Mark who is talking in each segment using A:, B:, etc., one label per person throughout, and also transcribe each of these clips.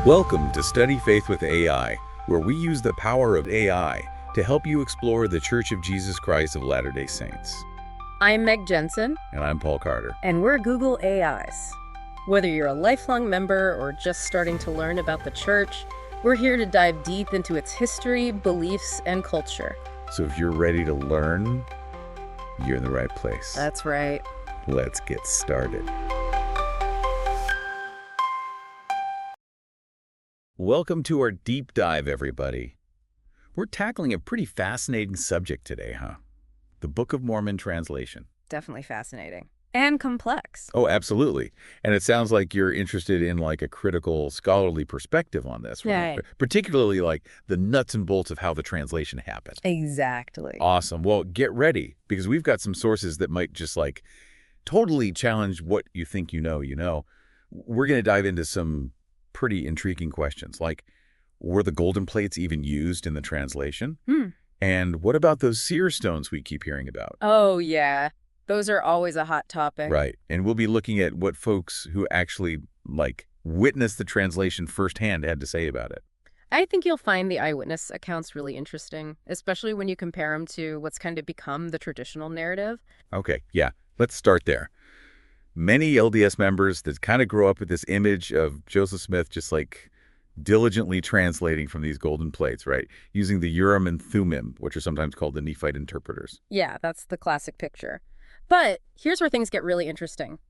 A: Welcome to Study Faith with AI, where we use the power of AI to help you explore the Church of Jesus Christ of Latter-day Saints.
B: I'm Meg Jensen,
A: And I'm Paul Carter.
B: and we're Google AIs. Whether you're a lifelong member or just starting to learn about the church, we're here to dive deep into its history, beliefs, and culture.
A: So if you're ready to learn, you're in the right place.
B: That's right.
A: Let's get started. Welcome to our deep dive, everybody. We're tackling a pretty fascinating subject today, huh? The Book of Mormon translation.
B: Definitely fascinating. And complex.
A: Oh, absolutely. And it sounds like you're interested in like a critical scholarly perspective on this,
B: Right.
A: Particularly like the nuts and bolts of how the translation happened.
B: Exactly.
A: Awesome. Well, get ready, because we've got some sources that might just like totally challenge what you think you know. We're going to dive into some pretty intriguing questions, like, were the golden plates even used in the translation? And what about those seer stones we keep hearing about?
B: Oh, yeah. Those are always a hot topic.
A: Right. And we'll be looking at what folks who actually, like, witnessed the translation firsthand had to say about it.
B: I think you'll find the eyewitness accounts really interesting, especially when you compare them to what's kind of become the traditional narrative.
A: Okay, yeah, let's start there. Many LDS members that kind of grow up with this image of Joseph Smith just like diligently translating from these golden plates, right? Using the Urim and Thummim, which are sometimes called the Nephite interpreters.
B: Yeah, that's the classic picture. But here's where things get really interesting.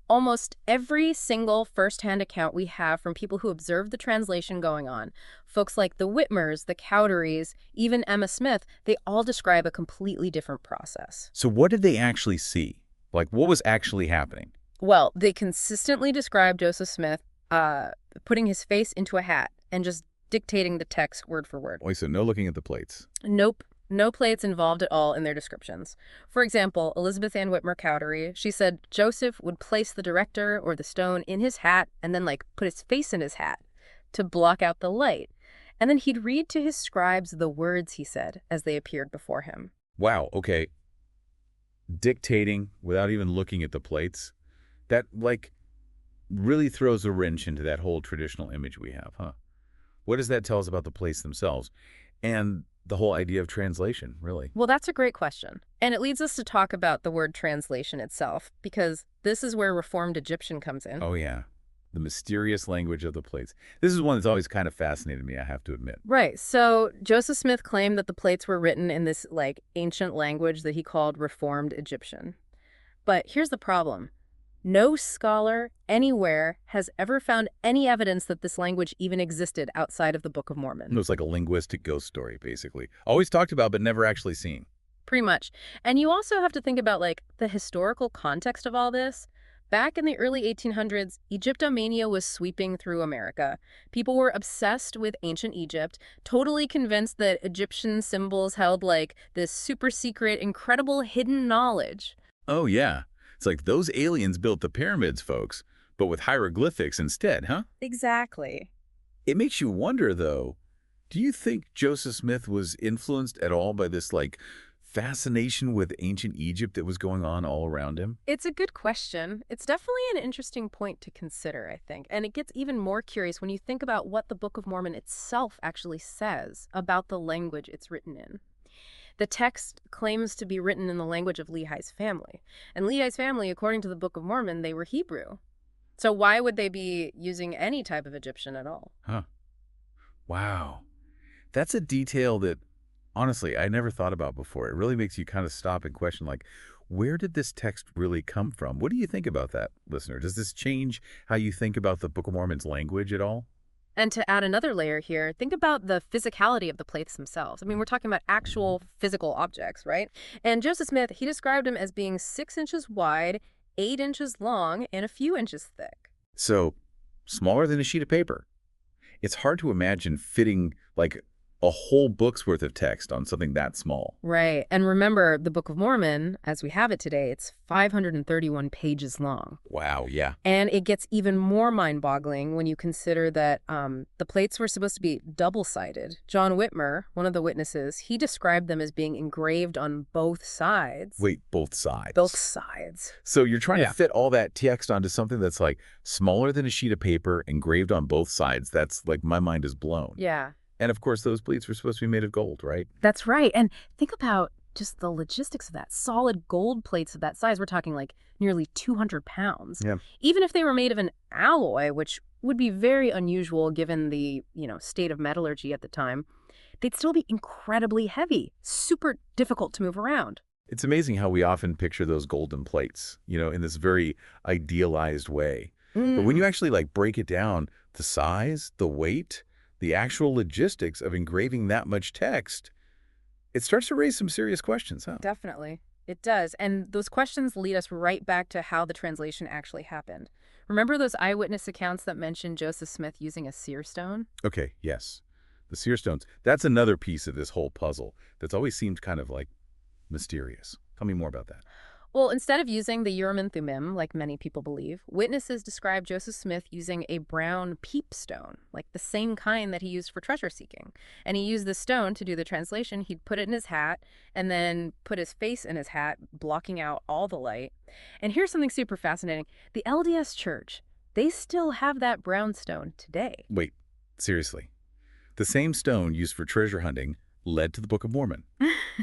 B: Almost every single first-hand account we have from people who observed the translation going on, folks like the Whitmers, the Cowderys, even Emma Smith, they all describe a completely different process.
A: So what did they actually see? Like, what was actually happening?
B: Well, they consistently describe Joseph Smith putting his face into a hat and just dictating the text word for word.
A: Wait, so no looking at the plates.
B: Nope. No plates involved at all in their descriptions. For example, Elizabeth Ann Whitmer Cowdery, she said Joseph would place the director or the stone in his hat and then put his face in his hat to block out the light. And then he'd read to his scribes the words he said as they appeared before him.
A: Wow, okay. Dictating without even looking at the plates. That, like, really throws a wrench into that whole traditional image we have, huh? What does that tell us about the plates themselves? And the whole idea of translation, really?
B: Well, that's a great question. And it leads us to talk about the word translation itself, because this is where Reformed Egyptian comes in.
A: Oh, yeah. The mysterious language of the plates. This is one that's always kind of fascinated me, I have to admit.
B: Right. So Joseph Smith claimed that the plates were written in this, ancient language that he called Reformed Egyptian. But here's the problem. No scholar anywhere has ever found any evidence that this language even existed outside of the Book of Mormon.
A: It was like a linguistic ghost story, basically. Always talked about, but never actually seen.
B: Pretty much. And you also have to think about, the historical context of all this. Back in the early 1800s, Egyptomania was sweeping through America. People were obsessed with ancient Egypt, totally convinced that Egyptian symbols held, this super secret, incredible hidden knowledge.
A: Oh, yeah. It's like those aliens built the pyramids, folks, but with hieroglyphics instead, huh?
B: Exactly.
A: It makes you wonder, though, do you think Joseph Smith was influenced at all by this, fascination with ancient Egypt that was going on all around him?
B: It's a good question. It's definitely an interesting point to consider, I think. And it gets even more curious when you think about what the Book of Mormon itself actually says about the language it's written in. The text claims to be written in the language of Lehi's family. And Lehi's family, according to the Book of Mormon, they were Hebrew. So why would they be using any type of Egyptian at all?
A: Huh. Wow. That's a detail that, honestly, I never thought about before. It really makes you kind of stop and question, where did this text really come from? What do you think about that, listener? Does this change how you think about the Book of Mormon's language at all?
B: And to add another layer here, think about the physicality of the plates themselves. I mean, we're talking about actual physical objects, right? And Joseph Smith, he described them as being 6 inches wide, 8 inches long, and a few inches thick.
A: So, smaller than a sheet of paper. It's hard to imagine fitting, a whole book's worth of text on something that small.
B: Right. And remember, the Book of Mormon, as we have it today, it's 531 pages long.
A: Wow, yeah.
B: And it gets even more mind-boggling when you consider that the plates were supposed to be double-sided. John Whitmer, one of the witnesses, he described them as being engraved on both sides.
A: Wait, both sides?
B: Both sides.
A: So you're trying
B: Yeah.
A: to fit all that text onto something that's like smaller than a sheet of paper, engraved on both sides. That's like, my mind is blown.
B: Yeah.
A: And of course, those pleats were supposed to be made of gold, right?
B: That's right. And think about just the logistics of that. Solid gold plates of that size, we're talking like nearly 200 pounds.
A: Yeah.
B: Even if they were made of an alloy, which would be very unusual given the, state of metallurgy at the time, they'd still be incredibly heavy, super difficult to move around.
A: It's amazing how we often picture those golden plates, in this very idealized way. But when you actually break it down, the size, the weight, the actual logistics of engraving that much text, it starts to raise some serious questions, huh?
B: Definitely. It does. And those questions lead us right back to how the translation actually happened. Remember those eyewitness accounts that mentioned Joseph Smith using a seer stone?
A: Okay, yes. The seer stones. That's another piece of this whole puzzle that's always seemed kind of mysterious. Tell me more about that.
B: Well, instead of using the Urim and Thummim, like many people believe, witnesses describe Joseph Smith using a brown peep stone, like the same kind that he used for treasure seeking. And he used the stone to do the translation. He'd put it in his hat and then put his face in his hat, blocking out all the light. And here's something super fascinating. The LDS Church, they still have that brown stone today.
A: Wait, seriously. The same stone used for treasure hunting led to the Book of Mormon.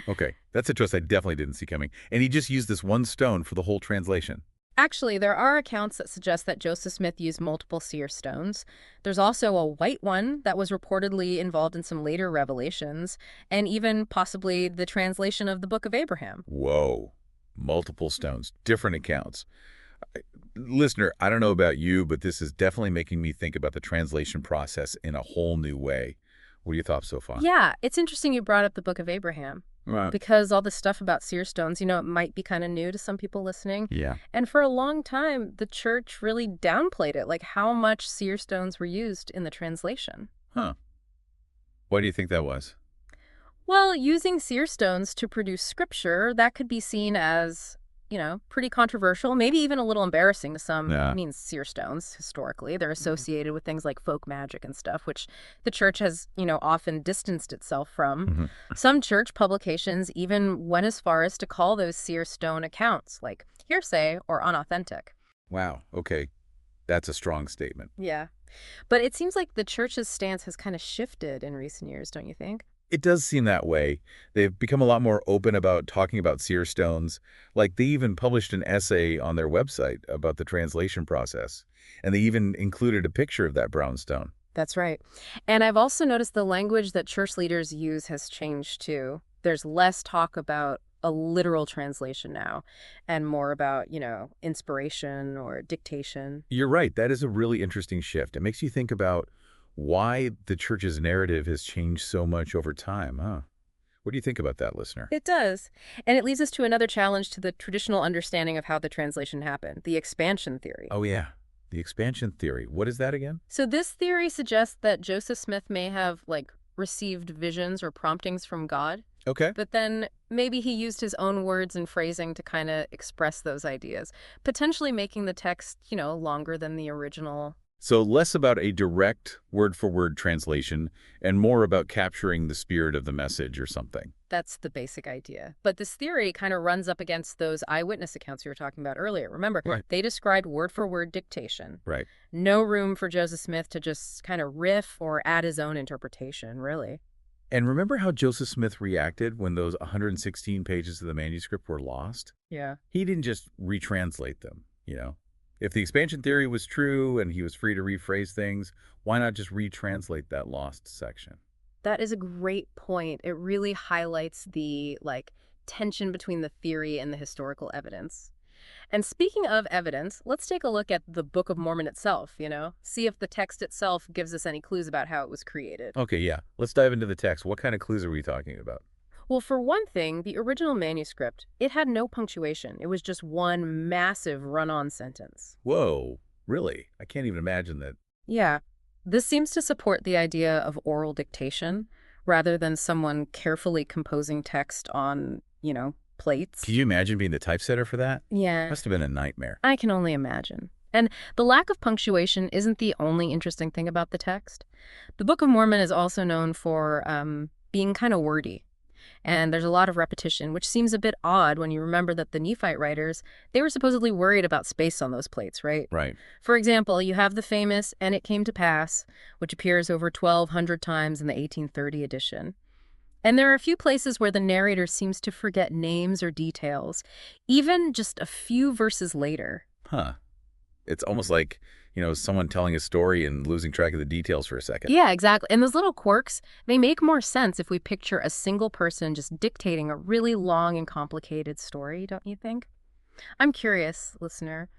A: Okay, that's a twist I definitely didn't see coming. And he just used this one stone for the whole translation.
B: Actually, there are accounts that suggest that Joseph Smith used multiple seer stones. There's also a white one that was reportedly involved in some later revelations, and even possibly the translation of the Book of Abraham.
A: Whoa, multiple stones, different accounts. Listener, I don't know about you, but this is definitely making me think about the translation process in a whole new way. What are your thoughts so far?
B: Yeah, it's interesting you brought up the Book of Abraham.
A: Right.
B: Because all the stuff about seer stones, it might be kind of new to some people listening.
A: Yeah.
B: And for a long time, the church really downplayed it, like how much seer stones were used in the translation.
A: Huh. Why do you think that was?
B: Well, using seer stones to produce scripture, that could be seen as, pretty controversial, maybe even a little embarrassing to some.
A: Yeah.
B: I mean, seer stones, historically, they're associated with things like folk magic and stuff, which the church has, often distanced itself from. Some church publications even went as far as to call those seer stone accounts, like hearsay or unauthentic.
A: Wow. Okay. That's a strong statement.
B: Yeah. But it seems like the church's stance has kind of shifted in recent years, don't you think?
A: It does seem that way. They've become a lot more open about talking about seer stones. They even published an essay on their website about the translation process. And they even included a picture of that brown stone.
B: That's right. And I've also noticed the language that church leaders use has changed too. There's less talk about a literal translation now and more about, inspiration or dictation.
A: You're right. That is a really interesting shift. It makes you think about why the church's narrative has changed so much over time, huh? What do you think about that, listener?
B: It does. And it leads us to another challenge to the traditional understanding of how the translation happened, the expansion theory.
A: Oh, yeah. The expansion theory. What is that again?
B: So this theory suggests that Joseph Smith may have, received visions or promptings from God.
A: Okay.
B: But then maybe he used his own words and phrasing to kind of express those ideas, potentially making the text, longer than the original.
A: So less about a direct word-for-word translation and more about capturing the spirit of the message or something.
B: That's the basic idea. But this theory kind of runs up against those eyewitness accounts we were talking about earlier. Remember,
A: Right.
B: They described word-for-word dictation.
A: Right.
B: No room for Joseph Smith to just kind of riff or add his own interpretation, really.
A: And remember how Joseph Smith reacted when those 116 pages of the manuscript were lost?
B: Yeah.
A: He didn't just retranslate them, If the expansion theory was true and he was free to rephrase things, why not just retranslate that lost section?
B: That is a great point. It really highlights the, tension between the theory and the historical evidence. And speaking of evidence, let's take a look at the Book of Mormon itself, see if the text itself gives us any clues about how it was created.
A: Okay, yeah. Let's dive into the text. What kind of clues are we talking about?
B: Well, for one thing, the original manuscript, it had no punctuation. It was just one massive run-on sentence.
A: Whoa, really? I can't even imagine that.
B: Yeah. This seems to support the idea of oral dictation. rather than someone carefully composing text on, plates.
A: Can you imagine being the typesetter for that?
B: Yeah,
A: Must have been a nightmare.
B: I can only imagine. And the lack of punctuation isn't the only interesting thing about the text. The Book of Mormon is also known for being kind of wordy. And there's a lot of repetition, which seems a bit odd when you remember that the Nephite writers, they were supposedly worried about space on those plates, right?
A: Right.
B: For example, you have the famous "And It Came to Pass," which appears over 1,200 times in the 1830 edition. And there are a few places where the narrator seems to forget names or details, even just a few verses later.
A: Huh. It's almost like, someone telling a story and losing track of the details for a second.
B: Yeah, exactly. And those little quirks, they make more sense if we picture a single person just dictating a really long and complicated story, don't you think? I'm curious, listener,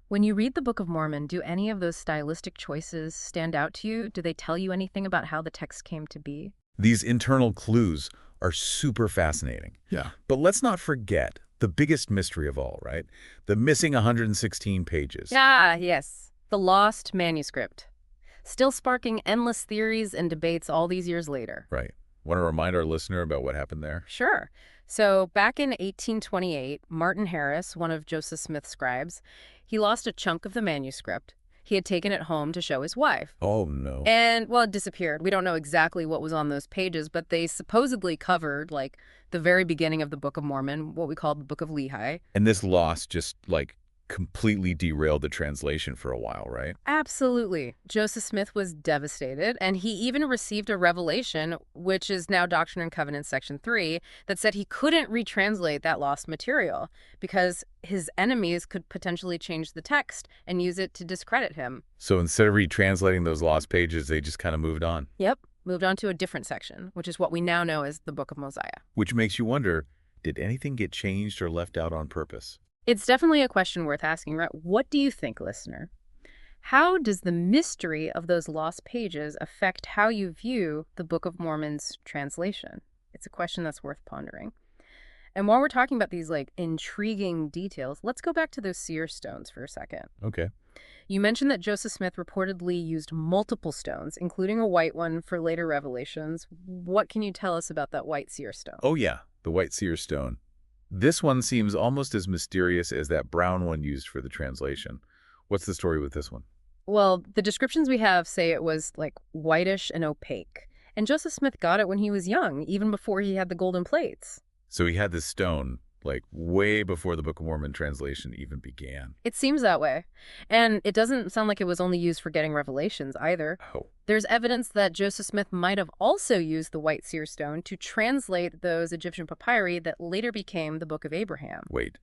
B: when you read the Book of Mormon, do any of those stylistic choices stand out to you? Do they tell you anything about how the text came to be?
A: These internal clues are super fascinating.
C: Yeah.
A: But let's not forget the biggest mystery of all, right? The missing 116 pages.
B: Ah, yes. The lost manuscript. Still sparking endless theories and debates all these years later.
A: Right. Want to remind our listener about what happened there?
B: Sure. So back in 1828, Martin Harris, one of Joseph Smith's scribes, he lost a chunk of the manuscript. He had taken it home to show his wife.
A: Oh, no.
B: And, well, it disappeared. We don't know exactly what was on those pages, but they supposedly covered, the very beginning of the Book of Mormon, what we call the Book of Lehi.
A: And this loss just, completely derailed the translation for a while, right?
B: Absolutely. Joseph Smith was devastated, and he even received a revelation, which is now Doctrine and Covenants Section 3, that said he couldn't retranslate that lost material because his enemies could potentially change the text and use it to discredit him.
A: So instead of retranslating those lost pages, they just kind of moved on.
B: Yep, moved on to a different section, which is what we now know as the Book of Mosiah.
A: Which makes you wonder, did anything get changed or left out on purpose?
B: It's definitely a question worth asking, right? What do you think, listener? How does the mystery of those lost pages affect how you view the Book of Mormon's translation? It's a question that's worth pondering. And while we're talking about these, intriguing details, let's go back to those seer stones for a second.
A: Okay.
B: You mentioned that Joseph Smith reportedly used multiple stones, including a white one for later revelations. What can you tell us about that white seer stone?
A: Oh, yeah, the white seer stone. This one seems almost as mysterious as that brown one used for the translation. What's the story with this one?
B: Well, the descriptions we have say it was, whitish and opaque. And Joseph Smith got it when he was young, even before he had the golden plates.
A: So he had this stone, way before the Book of Mormon translation even began.
B: It seems that way. And it doesn't sound like it was only used for getting revelations either.
A: Oh.
B: There's evidence that Joseph Smith might have also used the white seer stone to translate those Egyptian papyri that later became the Book of Abraham.
A: Wait.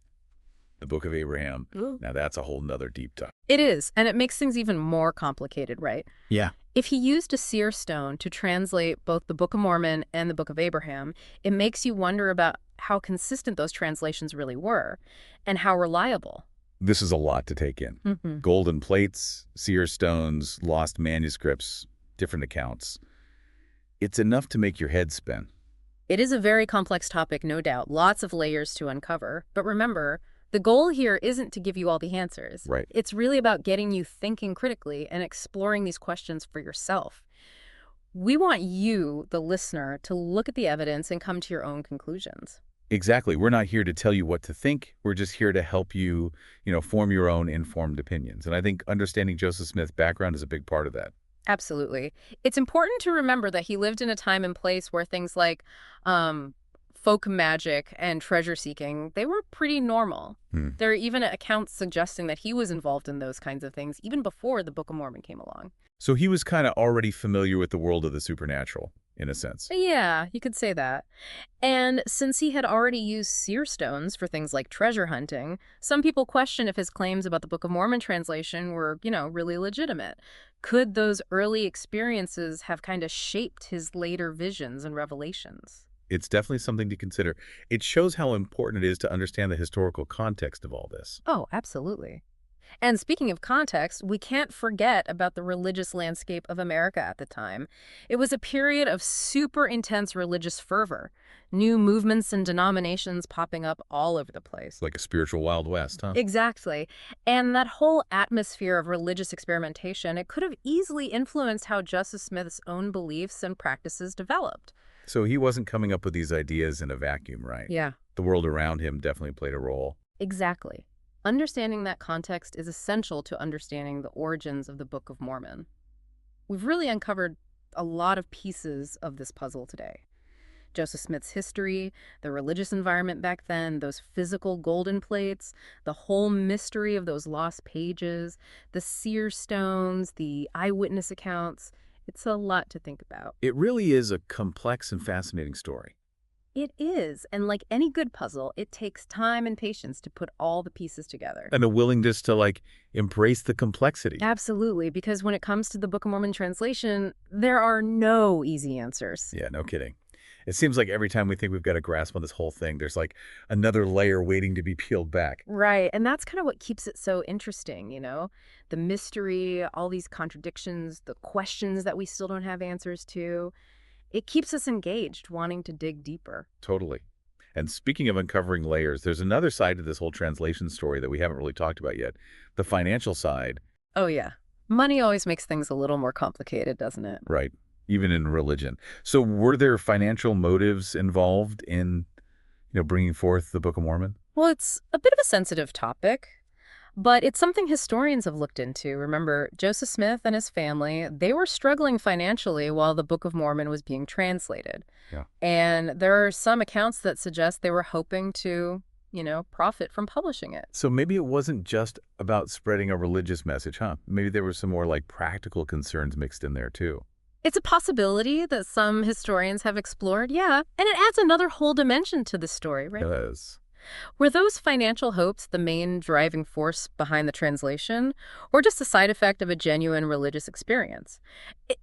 A: The Book of Abraham.
B: Ooh.
A: Now that's a whole nother deep dive.
B: It is, and it makes things even more complicated, right?
C: Yeah.
B: If he used a seer stone to translate both the Book of Mormon and the Book of Abraham, it makes you wonder about how consistent those translations really were and how reliable.
A: This is a lot to take in.
B: Mm-hmm.
A: Golden plates, seer stones, lost manuscripts, different accounts. It's enough to make your head spin.
B: It is a very complex topic, no doubt. Lots of layers to uncover. But remember, the goal here isn't to give you all the answers.
A: Right.
B: It's really about getting you thinking critically and exploring these questions for yourself. We want you, the listener, to look at the evidence and come to your own conclusions.
A: Exactly. We're not here to tell you what to think. We're just here to help you, form your own informed opinions. And I think understanding Joseph Smith's background is a big part of that.
B: Absolutely. It's important to remember that he lived in a time and place where things like folk magic and treasure seeking, they were pretty normal. There are even accounts suggesting that he was involved in those kinds of things even before the Book of Mormon came along.
A: So he was kind of already familiar with the world of the supernatural, in a sense.
B: Yeah, you could say that. And since he had already used seer stones for things like treasure hunting, some people question if his claims about the Book of Mormon translation were, really legitimate. Could those early experiences have kind of shaped his later visions and revelations?
A: It's definitely something to consider. It shows how important it is to understand the historical context of all this.
B: Oh, absolutely. And speaking of context, we can't forget about the religious landscape of America at the time. It was a period of super intense religious fervor, new movements and denominations popping up all over the place.
A: Like a spiritual Wild West, huh?
B: Exactly. And that whole atmosphere of religious experimentation, it could have easily influenced how Joseph Smith's own beliefs and practices developed.
A: So he wasn't coming up with these ideas in a vacuum, right?
B: Yeah.
A: The world around him definitely played a role.
B: Exactly. Understanding that context is essential to understanding the origins of the Book of Mormon. We've really uncovered a lot of pieces of this puzzle today. Joseph Smith's history, the religious environment back then, those physical golden plates, the whole mystery of those lost pages, the seer stones, the eyewitness accounts. It's a lot to think about.
A: It really is a complex and fascinating story.
B: It is, and like any good puzzle, it takes time and patience to put all the pieces together.
A: And a willingness to, like, embrace the complexity.
B: Absolutely, because when it comes to the Book of Mormon translation, there are no easy answers.
A: Yeah, no kidding. It seems like every time we think we've got a grasp on this whole thing, there's like another layer waiting to be peeled back.
B: Right, and that's kind of what keeps it so interesting, you know? The mystery, all these contradictions, the questions that we still don't have answers to. It keeps us engaged, wanting to dig deeper.
A: Totally. And speaking of uncovering layers, there's another side to this whole translation story that we haven't really talked about yet. The financial side,
B: Oh, yeah. Money always makes things a little more complicated, doesn't it?
A: right? Even in religion. So were there financial motives involved in, bringing forth the Book of Mormon?
B: Well, it's a bit of a sensitive topic, but it's something historians have looked into. Remember, Joseph Smith and his family, they were struggling financially while the Book of Mormon was being translated.
A: Yeah.
B: And there are some accounts that suggest they were hoping to, profit from publishing it.
A: So maybe it wasn't just about spreading a religious message, huh? Maybe there were some more like practical concerns mixed in there too.
B: It's a possibility that some historians have explored, yeah, and it adds another whole dimension to the story, right?
A: Yes.
B: Were those financial hopes the main driving force behind the translation, or just a side effect of a genuine religious experience?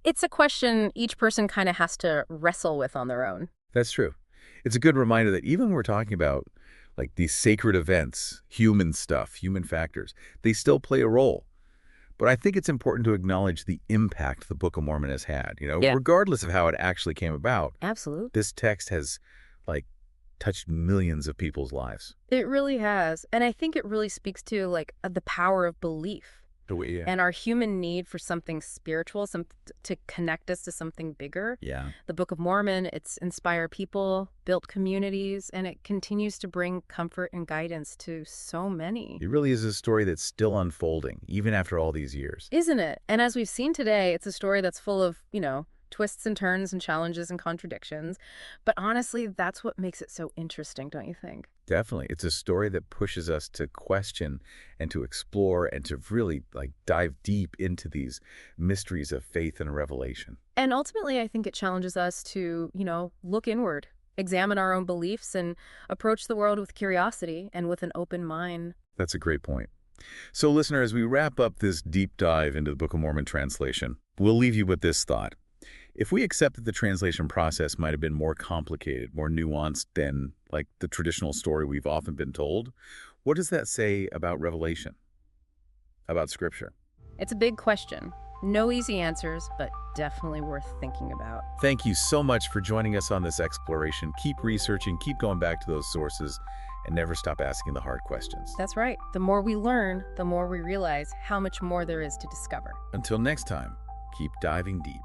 B: It's a question each person kind of has to wrestle with on their own.
A: That's true. It's a good reminder that even when we're talking about like these sacred events, human stuff, human factors, they still play a role. But I think it's important to acknowledge the impact the Book of Mormon has had,
B: Yeah,
A: regardless of how it actually came about.
B: absolutely.
A: This text has like touched millions of people's lives.
B: It really has. And I think it really speaks to the power of belief
A: Yeah.
B: and our human need for something spiritual, to connect us to something bigger.
A: Yeah.
B: The Book of Mormon, it's inspired people, built communities, and it continues to bring comfort and guidance to so many.
A: It really is a story that's still unfolding, even after all these years.
B: Isn't it? And as we've seen today, it's a story that's full of, twists and turns and challenges and contradictions. But honestly, that's what makes it so interesting, don't you think?
A: Definitely. It's a story that pushes us to question and to explore and to really like dive deep into these mysteries of faith and revelation.
B: And ultimately, I think it challenges us to, look inward, examine our own beliefs, and approach the world with curiosity and with an open mind.
A: That's a great point. So, listener, as we wrap up this deep dive into the Book of Mormon translation, we'll leave you with this thought. If we accept that the translation process might have been more complicated, more nuanced than like the traditional story we've often been told, what does that say about revelation, about Scripture?
B: It's a big question. No easy answers, but definitely worth thinking about.
A: Thank you so much for joining us on this exploration. Keep researching, keep going back to those sources, and never stop asking the hard questions.
B: That's right. The more we learn, the more we realize how much more there is to discover.
A: Until next time, keep diving deep.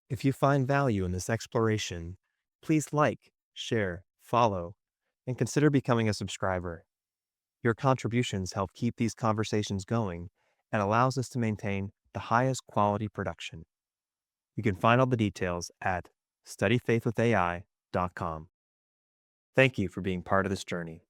C: If you find value in this exploration, please like, share, follow, and consider becoming a subscriber. Your contributions help keep these conversations going and allows us to maintain the highest quality production. You can find all the details at studyfaithwithai.com. Thank you for being part of this journey.